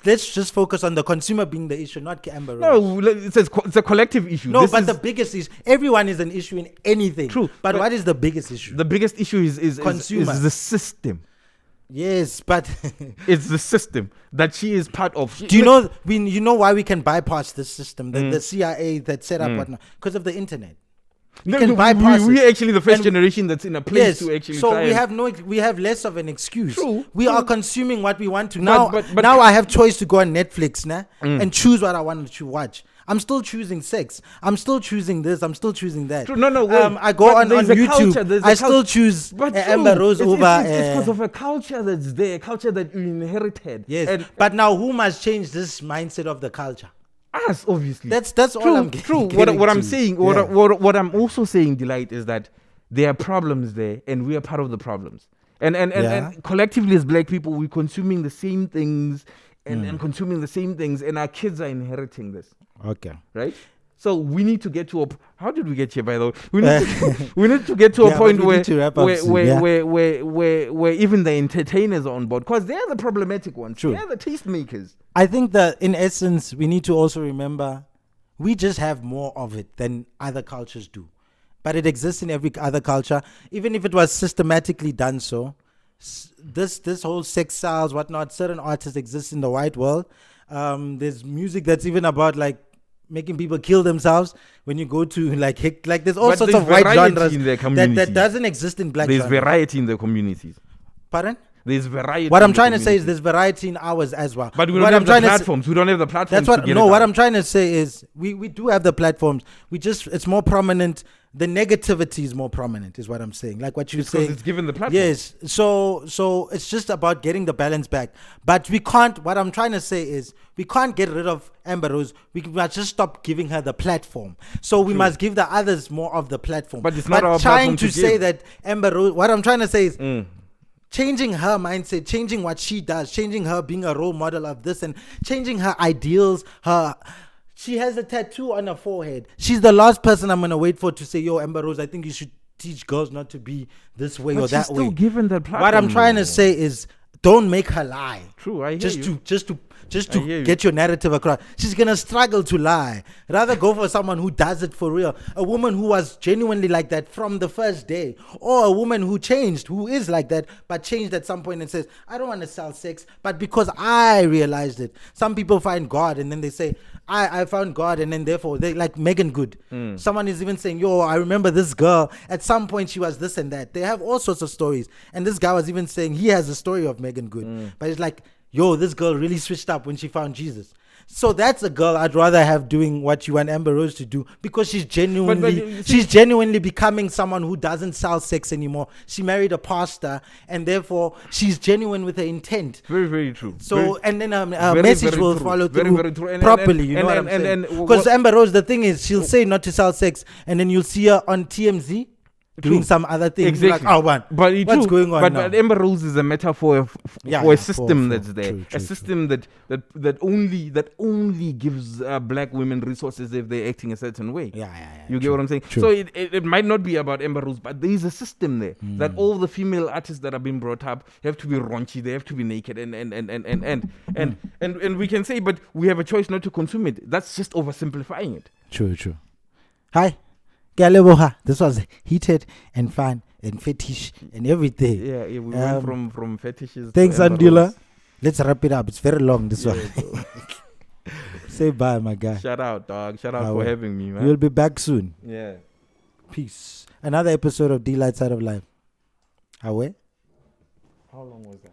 let's just focus on the consumer being the issue, not Amber Rose. No, it's a collective issue. No, the biggest is everyone is an issue in anything. True. But what is the biggest issue? The biggest issue is consumer. Is the system. Yes, but it's the system that she is part of. Do you know? You know why we can bypass this system? The CIA that set up whatnot because of the internet. We actually the first generation that's in a place to actually. So we have less of an excuse. True. We are consuming what we want to now. Now I have choice to go on Netflix and choose what I want to watch. I'm still choosing sex. I'm still choosing this. I'm still choosing that. True. No. Wait. I go on YouTube. I still choose Amber Rose over. It's because of a culture that's there, a culture that you inherited. Yes. But now who must change this mindset of the culture? Us, obviously. That's all I'm getting. True. What I'm saying, what I'm also saying, Delite, is that there are problems there, and we are part of the problems. And collectively as black people, we're consuming the same things and consuming the same things, and our kids are inheriting this. Okay. Right? So we need to get to a. How did we get here? By the way, we need to get to a point where even the entertainers are on board, because they're the problematic ones. True. They're the tastemakers. I think that in essence, we need to also remember we just have more of it than other cultures do, but it exists in every other culture, even if it was systematically done. So this whole sex styles, whatnot, certain artists exist in the white world. There's music that's even about like making people kill themselves. When you go to like there's all sorts of white genres that doesn't exist in black. There's variety in the communities. Pardon? There's variety. What I'm trying to say is there's variety in ours as well. But we don't have the platforms. We don't have the platforms. That's what I'm trying to say is we do have the platforms. It's more prominent. The negativity is more prominent, is what I'm saying. Like what you're saying. Because it's given the platform. Yes. So it's just about getting the balance back. But we can't. What I'm trying to say is we can't get rid of Amber Rose. We must just stop giving her the platform. So we must give the others more of the platform. But it's not our platform to say that Amber Rose. What I'm trying to say is. Changing her mindset, changing what she does, changing her being a role model of this, and changing her ideals. She has a tattoo on her forehead. She's the last person I'm gonna wait for to say, "Yo, Amber Rose, I think you should teach girls not to be this way or that way." Still given that platform. What I'm trying to say is, don't make her lie. True, I hear you. Just to just I hear to you. get your narrative across. She's gonna struggle to lie. Rather go for someone who does it for real. A woman who was genuinely like that from the first day, or a woman who changed, who is like that but changed at some point and says, I don't want to sell sex, but because I realized it. Some people find God and then they say, I found God, and then therefore they like Megan Good. Someone is even saying, yo, I remember this girl at some point she was this and that. They have all sorts of stories, and this guy was even saying he has a story of Megan Good, but it's like, yo, this girl really switched up when she found Jesus. So that's a girl I'd rather have doing what you want Amber Rose to do, because she's genuinely becoming someone who doesn't sell sex anymore. She married a pastor, and therefore she's genuine with her intent. Very, very true. So and then a message very will true. follow Very, through very true. properly. You know what I'm saying? Because Amber Rose, the thing is, she'll say not to sell sex, and then you'll see her on TMZ doing some other thing. Exactly. Like, oh man, what's going on now? But Amber Rose is a metaphor for a system that's there. True, system that only gives black women resources if they're acting a certain way. You get what I'm saying? True. So it might not be about Amber Rose, but there is a system there that all the female artists that are being brought up have to be raunchy, they have to be naked, and we can say, but we have a choice not to consume it. That's just oversimplifying it. True. Hi. This was heated and fun and fetish and everything. Yeah, we went from fetishes. Thanks, to Amber Andile. Rose. Let's wrap it up. It's very long, this one. Bro. Say bye, my guy. Shout out, dog. Shout out for having me, man. We'll be back soon. Yeah. Peace. Another episode of Delite Side of Life. Away? How long was that?